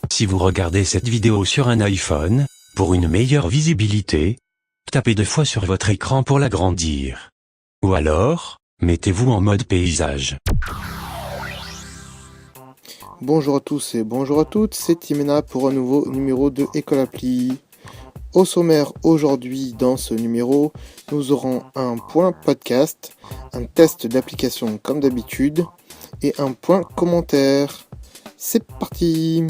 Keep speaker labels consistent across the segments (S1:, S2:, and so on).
S1: Si vous regardez cette vidéo sur un iPhone, pour une meilleure visibilité, tapez 2 fois sur votre écran pour l'agrandir. Ou alors, mettez-vous en mode paysage.
S2: Bonjour à tous et bonjour à toutes, c'est Timena pour un nouveau numéro de École Appli. Au sommaire aujourd'hui dans ce numéro, nous aurons un point podcast, un test d'application comme d'habitude et un point commentaire. C'est parti!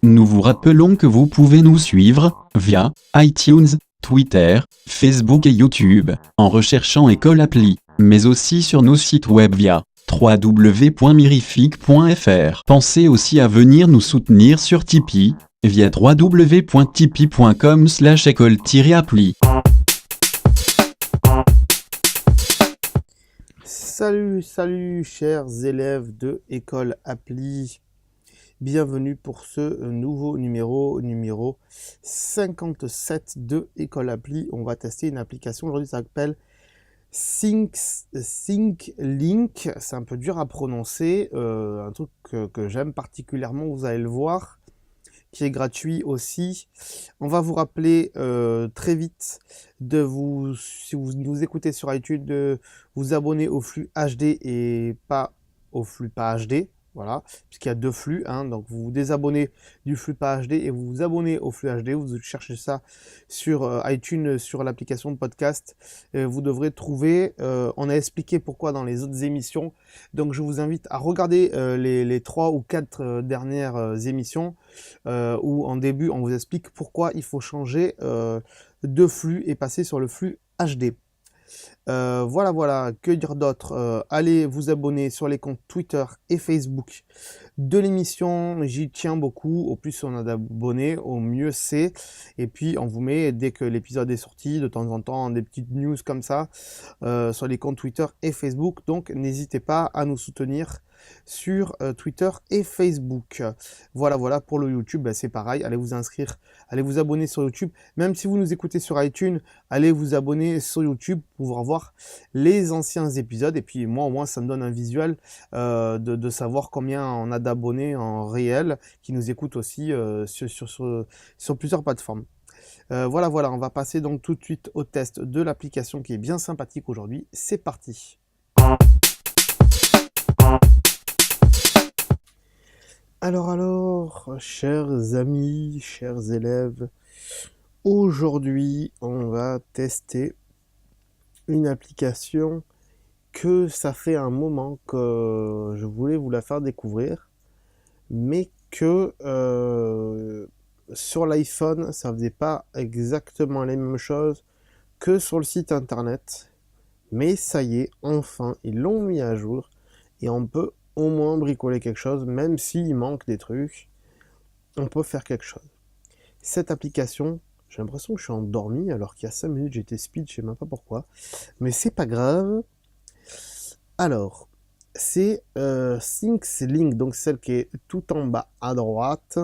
S3: Nous vous rappelons que vous pouvez nous suivre via iTunes, Twitter, Facebook et YouTube, en recherchant École Appli, mais aussi sur nos sites web via www.mirific.fr. Pensez aussi à venir nous soutenir sur Tipeee, via www.tipeee.com/école-appli.
S2: Salut chers élèves de École Appli. Bienvenue pour ce nouveau numéro 57 de École Appli. On va tester une application, aujourd'hui ça s'appelle ThinkLink. C'est un peu dur à prononcer, un truc que j'aime particulièrement, vous allez le voir, qui est gratuit aussi. On va vous rappeler très vite si vous nous écoutez sur iTunes, de vous abonner au flux HD et pas au flux pas HD. Voilà, puisqu'il y a 2 flux, donc vous vous désabonnez du flux pas HD et vous vous abonnez au flux HD. Vous cherchez ça sur iTunes, sur l'application de podcast. Vous devrez trouver, on a expliqué pourquoi dans les autres émissions. Donc je vous invite à regarder les 3 ou 4 dernières émissions où en début on vous explique pourquoi il faut changer de flux et passer sur le flux HD. Voilà, que dire d'autre? Allez vous abonner sur les comptes Twitter et Facebook de l'émission, j'y tiens beaucoup. Au plus on a d'abonnés, au mieux c'est. Et puis on vous met, dès que l'épisode est sorti, de temps en temps des petites news comme ça sur les comptes Twitter et Facebook. Donc n'hésitez pas à nous soutenir sur Twitter et Facebook. Voilà, pour le YouTube, c'est pareil, allez vous inscrire, allez vous abonner sur YouTube. Même si vous nous écoutez sur iTunes, allez vous abonner sur YouTube pour pouvoir voir les anciens épisodes. Et puis moi, au moins, ça me donne un visuel de savoir combien on a d'abonnés en réel qui nous écoutent aussi sur plusieurs plateformes. Voilà, on va passer donc tout de suite au test de l'application qui est bien sympathique aujourd'hui. C'est parti. Alors, chers amis, chers élèves, aujourd'hui, on va tester une application que ça fait un moment que je voulais vous la faire découvrir, mais que sur l'iPhone, ça faisait pas exactement les mêmes choses que sur le site internet. Mais ça y est, enfin, ils l'ont mis à jour et on peut au moins bricoler quelque chose, même s'il manque des trucs, on peut faire quelque chose. Cette application, j'ai l'impression que je suis endormi alors qu'il y a 5 minutes j'étais speed, je sais même pas pourquoi, mais c'est pas grave. Alors, c'est ThinkLink, donc celle qui est tout en bas à droite,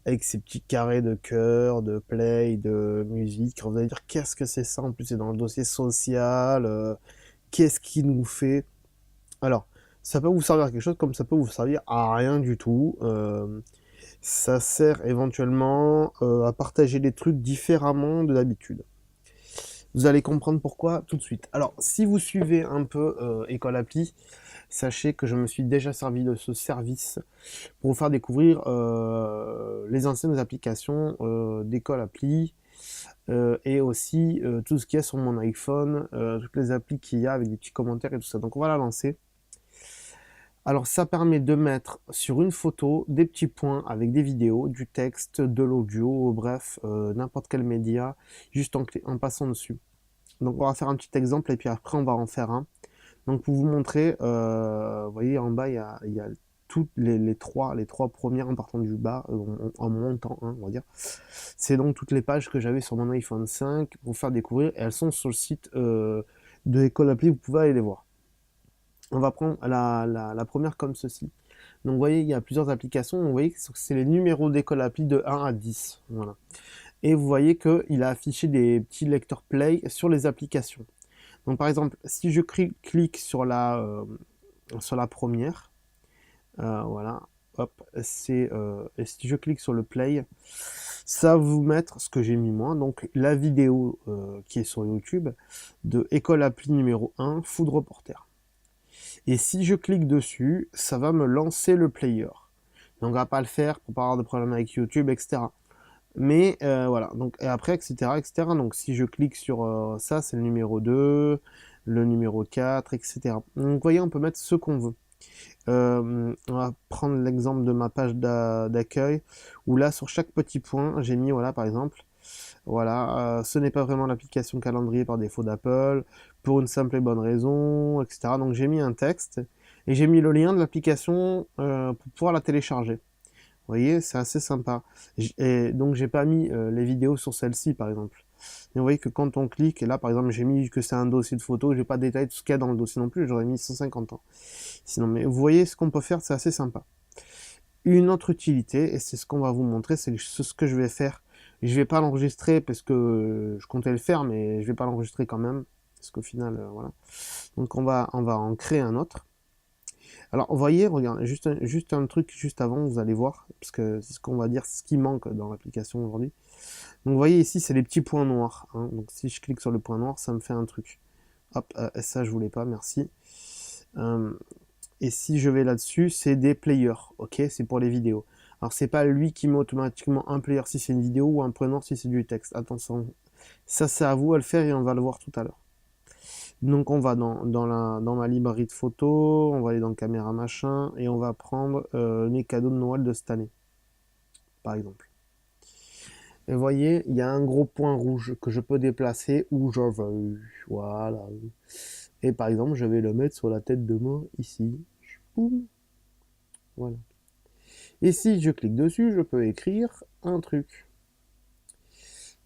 S2: avec ces petits carrés de cœur, de play, de musique. Vous allez dire, qu'est-ce que c'est ça? En plus, c'est dans le dossier social. Qu'est-ce qui nous fait? Alors, ça peut vous servir à quelque chose, comme ça peut vous servir à rien du tout. Ça sert éventuellement à partager des trucs différemment de d'habitude. Vous allez comprendre pourquoi tout de suite. Alors, si vous suivez un peu École Appli, sachez que je me suis déjà servi de ce service pour vous faire découvrir les anciennes applications d'École Appli et aussi tout ce qu'il y a sur mon iPhone, toutes les applis qu'il y a avec des petits commentaires et tout ça. Donc, on va la lancer. Alors ça permet de mettre sur une photo des petits points avec des vidéos, du texte, de l'audio, bref, n'importe quel média, juste en passant dessus. Donc on va faire un petit exemple et puis après on va en faire un. Donc pour vous montrer, vous voyez en bas il y a toutes les trois premières en partant du bas, en montant, on va dire. C'est donc toutes les pages que j'avais sur mon iPhone 5 pour vous faire découvrir et elles sont sur le site de École Appli, vous pouvez aller les voir. On va prendre la première comme ceci. Donc vous voyez, il y a plusieurs applications. Vous voyez que c'est les numéros d'école appli de 1 à 10. Voilà. et vous voyez qu'il a affiché des petits lecteurs Play sur les applications. Donc par exemple, si je clique sur la première, voilà, hop, et si je clique sur le Play, ça va vous mettre ce que j'ai mis moi, donc la vidéo qui est sur YouTube de École Appli numéro 1, Food Reporter. Et si je clique dessus, ça va me lancer le player. Donc on va pas le faire pour pas avoir de problème avec YouTube, etc. Mais voilà, donc et après, etc., etc. Donc si je clique sur ça, c'est le numéro 2, le numéro 4, etc. Donc vous voyez, on peut mettre ce qu'on veut. On va prendre l'exemple de ma page d'accueil, où là, sur chaque petit point, j'ai mis, voilà, par exemple, voilà, ce n'est pas vraiment l'application calendrier par défaut d'Apple, pour une simple et bonne raison, etc. Donc j'ai mis un texte, et j'ai mis le lien de l'application pour pouvoir la télécharger. Vous voyez, c'est assez sympa. Et donc j'ai pas mis les vidéos sur celle-ci, par exemple. Et vous voyez que quand on clique, et là par exemple j'ai mis que c'est un dossier de photos, j'ai pas détaillé tout ce qu'il y a dans le dossier non plus, j'aurais mis 150 ans. Sinon, mais vous voyez ce qu'on peut faire, c'est assez sympa. Une autre utilité, et c'est ce qu'on va vous montrer, c'est ce que je vais faire. Je vais pas l'enregistrer parce que je comptais le faire, mais je vais pas l'enregistrer quand même, parce qu'au final, voilà. Donc on va en créer un autre. Alors, vous voyez, regardez, juste un truc juste avant, vous allez voir, parce que c'est ce qu'on va dire, ce qui manque dans l'application aujourd'hui. Donc, vous voyez ici, c'est les petits points noirs, hein. Donc, si je clique sur le point noir, ça me fait un truc. Hop, ça, je voulais pas, merci. Et si je vais là-dessus, c'est des players, ok? C'est pour les vidéos. Alors, c'est pas lui qui met automatiquement un player si c'est une vidéo ou un point noir si c'est du texte. Attention, ça, c'est à vous à le faire et on va le voir tout à l'heure. Donc on va dans ma librairie de photos, on va aller dans caméra machin, et on va prendre mes cadeaux de Noël de cette année, par exemple. Et vous voyez, il y a un gros point rouge que je peux déplacer où je veux. Voilà. Et par exemple, je vais le mettre sur la tête de moi, ici. Boum. Voilà. Et si je clique dessus, je peux écrire un truc.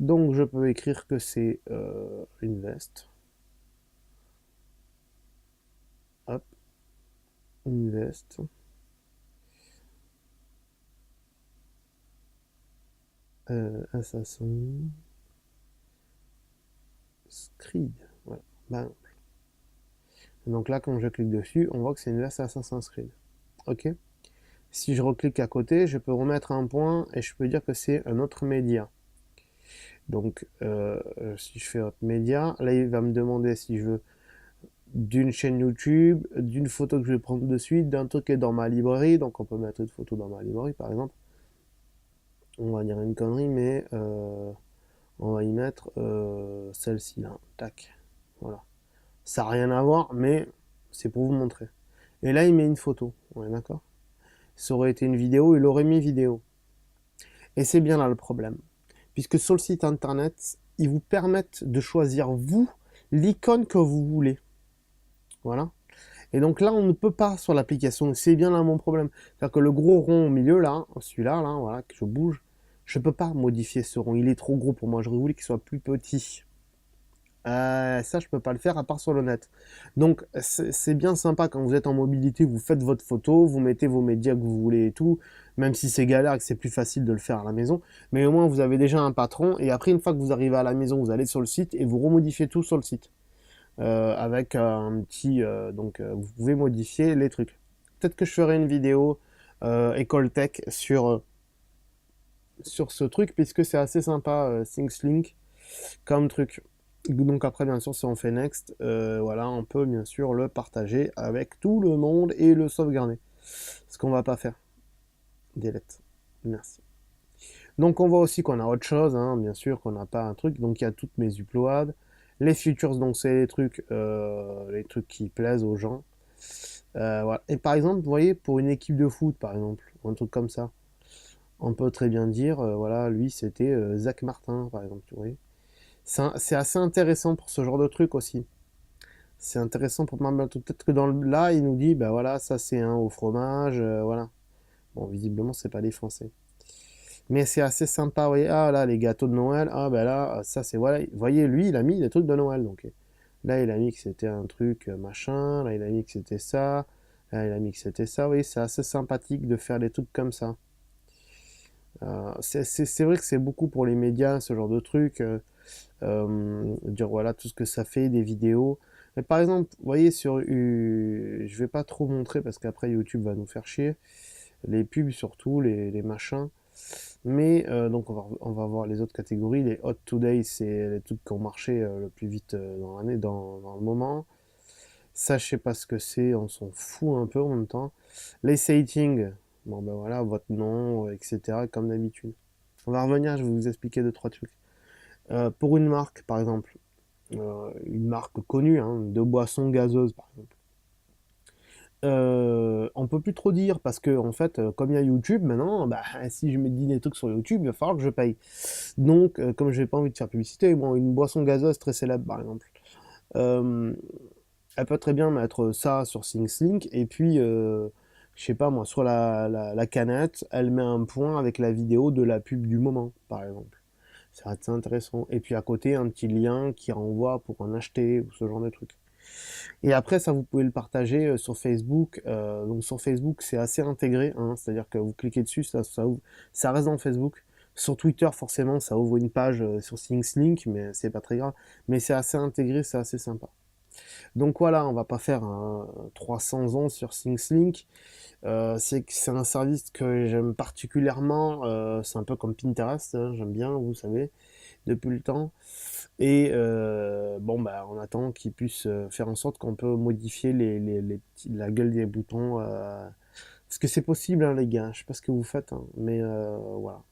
S2: Donc je peux écrire que c'est une veste. Hop. Une veste. Assassin. Creed. Voilà. Ben, donc là, quand je clique dessus, on voit que c'est une veste Assassin's Creed. Ok. Si je reclique à côté, je peux remettre un point et je peux dire que c'est un autre média. Donc, si je fais autre média, là, il va me demander si je veux d'une chaîne YouTube, d'une photo que je vais prendre de suite, d'un truc qui est dans ma librairie. Donc, on peut mettre une photo dans ma librairie, par exemple. On va dire une connerie, mais on va y mettre celle-ci, là. Tac. Voilà. Ça n'a rien à voir, mais c'est pour vous montrer. Et là, il met une photo. Ouais, d'accord. Ça aurait été une vidéo, il aurait mis vidéo. Et c'est bien là le problème. Puisque sur le site internet, ils vous permettent de choisir vous l'icône que vous voulez. Voilà. Et donc là, on ne peut pas sur l'application. C'est bien là mon problème. C'est-à-dire que le gros rond au milieu, là, celui-là, là, voilà, que je bouge, je ne peux pas modifier ce rond. Il est trop gros pour moi. J'aurais voulu qu'il soit plus petit. Ça, je peux pas le faire à part sur le net. Donc, c'est bien sympa quand vous êtes en mobilité, vous faites votre photo, vous mettez vos médias que vous voulez et tout, même si c'est galère et que c'est plus facile de le faire à la maison. Mais au moins, vous avez déjà un patron et après, une fois que vous arrivez à la maison, vous allez sur le site et vous remodifiez tout sur le site. Avec un petit... vous pouvez modifier les trucs. Peut-être que je ferai une vidéo École Tech sur ce truc, puisque c'est assez sympa, ThinkSlink, comme truc. Donc après, bien sûr, si on fait next, voilà, on peut bien sûr le partager avec tout le monde et le sauvegarder. Ce qu'on va pas faire. Delete. Merci. Donc on voit aussi qu'on a autre chose, hein, bien sûr, qu'on n'a pas un truc. Donc il y a toutes mes uploads. Les features, donc c'est les trucs qui plaisent aux gens. Voilà. Et par exemple, vous voyez, pour une équipe de foot, par exemple, un truc comme ça, on peut très bien dire, voilà, lui c'était Zach Martin, par exemple, vous voyez. C'est assez intéressant pour ce genre de truc aussi. C'est intéressant pour peut-être que là, il nous dit, bah voilà, ça c'est un au fromage, voilà. Bon, visiblement, c'est pas des Français. Mais c'est assez sympa, vous voyez, ah là, les gâteaux de Noël, ah bah là, ça c'est, voilà, vous voyez, lui, il a mis des trucs de Noël, donc là, il a mis que c'était un truc machin, là, il a mis que c'était ça, là, il a mis que c'était ça, oui, c'est assez sympathique de faire des trucs comme ça. C'est vrai que c'est beaucoup pour les médias, ce genre de truc, dire voilà tout ce que ça fait, des vidéos. Mais par exemple, vous voyez je vais pas trop montrer parce qu'après YouTube va nous faire chier, les pubs surtout, les machins. Mais donc on va voir les autres catégories. Les Hot Today, c'est les trucs qui ont marché le plus vite dans l'année, dans le moment. Ça, je sais pas ce que c'est, on s'en fout un peu en même temps. Les Saying, bon ben voilà, votre nom, etc. comme d'habitude. On va revenir, je vais vous expliquer deux, trois trucs. Pour une marque, par exemple, une marque connue, hein, de boissons gazeuses, par exemple. On peut plus trop dire parce que en fait, comme il y a YouTube maintenant, bah, si je me dis des trucs sur YouTube, il va falloir que je paye. Donc, comme j'ai pas envie de faire publicité, bon, une boisson gazeuse très célèbre, par exemple, euh, elle peut très bien mettre ça sur SingSlink et puis, je sais pas moi, sur la canette, elle met un point avec la vidéo de la pub du moment, par exemple. Ça va être intéressant. Et puis à côté, un petit lien qui renvoie pour en acheter ou ce genre de truc. Et après, ça, vous pouvez le partager sur Facebook. Donc sur Facebook, c'est assez intégré, hein, c'est-à-dire que vous cliquez dessus, ça ouvre, ça reste dans Facebook. Sur Twitter, forcément, ça ouvre une page sur SingSlink, mais c'est pas très grave. Mais c'est assez intégré, c'est assez sympa. Donc voilà, on va pas faire 300 ans sur SingSlink. C'est un service que j'aime particulièrement. C'est un peu comme Pinterest, hein, j'aime bien, vous savez, depuis le temps. Et bon, bah, on attend qu'ils puissent faire en sorte qu'on peut modifier la gueule des boutons. Parce que c'est possible, hein, les gars. Je sais pas ce que vous faites, hein, mais voilà.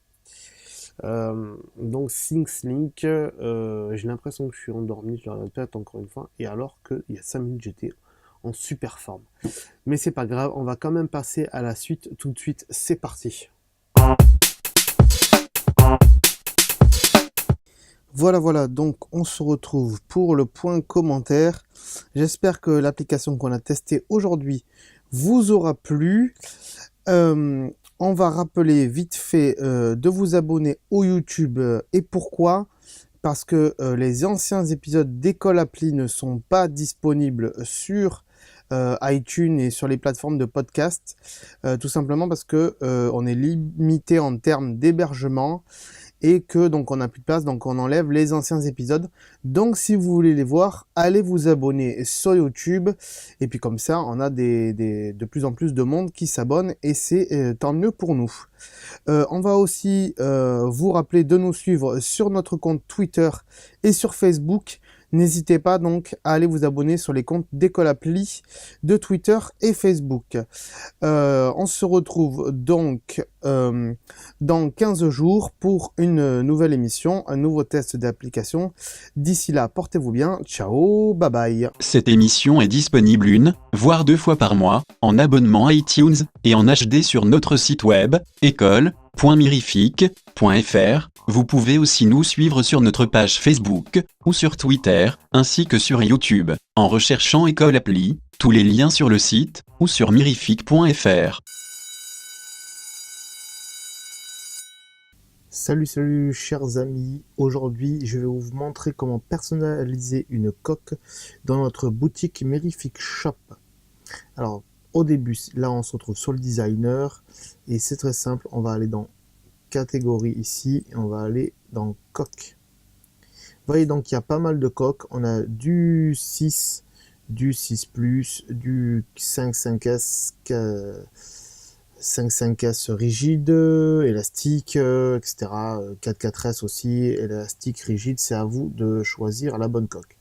S2: Donc SingSlink, j'ai l'impression que je suis endormi, je le répète encore une fois, et alors qu'il y a 5 minutes j'étais en super forme. Mais c'est pas grave, on va quand même passer à la suite tout de suite, c'est parti. Voilà, donc on se retrouve pour le point commentaire. J'espère que l'application qu'on a testée aujourd'hui vous aura plu. On va rappeler vite fait de vous abonner au YouTube et pourquoi? Parce que les anciens épisodes d'École Appli ne sont pas disponibles sur iTunes et sur les plateformes de podcast, tout simplement parce que on est limité en termes d'hébergement et que donc on n'a plus de place, donc on enlève les anciens épisodes. Donc si vous voulez les voir, allez vous abonner sur YouTube, et puis comme ça on a de plus en plus de monde qui s'abonne, et c'est tant mieux pour nous. On va aussi vous rappeler de nous suivre sur notre compte Twitter et sur Facebook. N'hésitez pas donc à aller vous abonner sur les comptes d'École Appli de Twitter et Facebook. On se retrouve donc dans 15 jours pour une nouvelle émission, un nouveau test d'application. D'ici là, portez-vous bien. Ciao, bye bye.
S3: Cette émission est disponible une, voire 2 fois par mois, en abonnement iTunes, et en HD sur notre site web, école.mirific.fr. Vous pouvez aussi nous suivre sur notre page Facebook, ou sur Twitter, ainsi que sur YouTube, en recherchant École Appli, tous les liens sur le site, ou sur mirific.fr.
S2: Salut chers amis, aujourd'hui je vais vous montrer comment personnaliser une coque dans notre boutique Mirific Shop. Alors au début, là on se retrouve sur le designer et c'est très simple, on va aller dans catégorie ici et on va aller dans coque. Vous voyez donc il y a pas mal de coques, on a du 6, du 6 Plus, du 5.5S, 5.5S rigide, élastique, etc. 4.4S aussi, élastique, rigide, c'est à vous de choisir la bonne coque.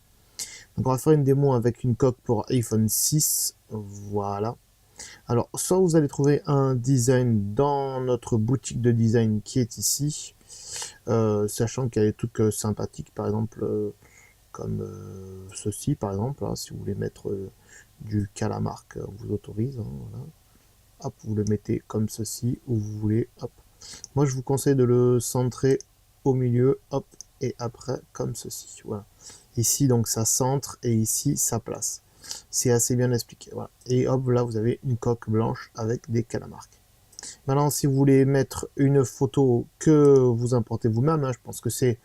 S2: Donc on va faire une démo avec une coque pour iPhone 6, voilà. Alors soit vous allez trouver un design dans notre boutique de design qui est ici, sachant qu'il y a des trucs sympathiques, par exemple comme ceci par exemple, hein, si vous voulez mettre du calamar, on vous autorise, hein, voilà. Hop, vous le mettez comme ceci, où vous voulez, hop. Moi, je vous conseille de le centrer au milieu, hop, et après, comme ceci, voilà. Ici, donc, ça centre, et ici, ça place. C'est assez bien expliqué, voilà. Et hop, là, vous avez une coque blanche avec des calamars. Maintenant, si vous voulez mettre une photo que vous importez vous-même, hein, je pense que c'est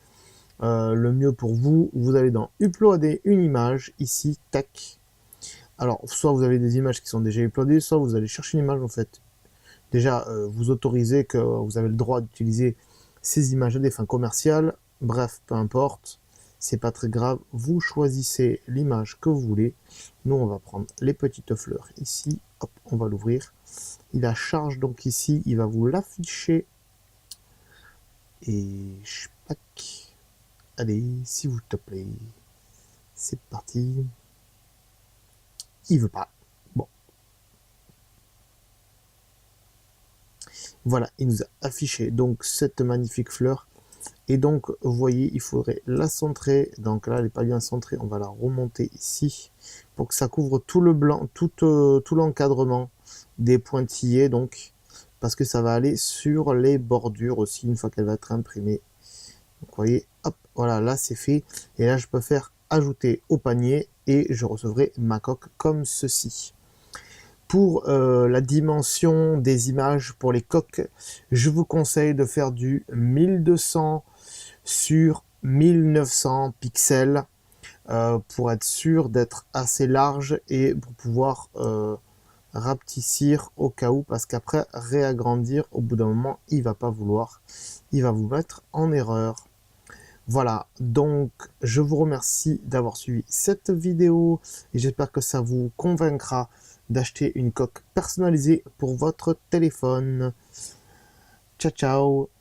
S2: le mieux pour vous, vous allez dans uploader une image, ici, tac. Alors, soit vous avez des images qui sont déjà uploadées, soit vous allez chercher une image, en fait, déjà vous autorisez que vous avez le droit d'utiliser ces images à des fins commerciales. Bref, peu importe, c'est pas très grave. Vous choisissez l'image que vous voulez. Nous, on va prendre les petites fleurs ici. Hop, on va l'ouvrir. Il a charge donc ici, il va vous l'afficher. Et pack. Allez, s'il vous te plaît. C'est parti. Il veut pas. Bon. Voilà, il nous a affiché donc cette magnifique fleur. Et donc, vous voyez, il faudrait la centrer. Donc là, elle n'est pas bien centrée. On va la remonter ici pour que ça couvre tout le blanc, tout l'encadrement des pointillés. Donc, parce que ça va aller sur les bordures aussi une fois qu'elle va être imprimée. Donc, vous voyez, hop, voilà, là c'est fait. Et là, je peux faire ajouter au panier et je recevrai ma coque comme ceci. Pour la dimension des images pour les coques, je vous conseille de faire du 1200 sur 1900 pixels pour être sûr d'être assez large et pour pouvoir rapetissir au cas où, parce qu'après réagrandir au bout d'un moment il va pas vouloir, il va vous mettre en erreur. Voilà, donc je vous remercie d'avoir suivi cette vidéo et j'espère que ça vous convaincra d'acheter une coque personnalisée pour votre téléphone. Ciao ciao.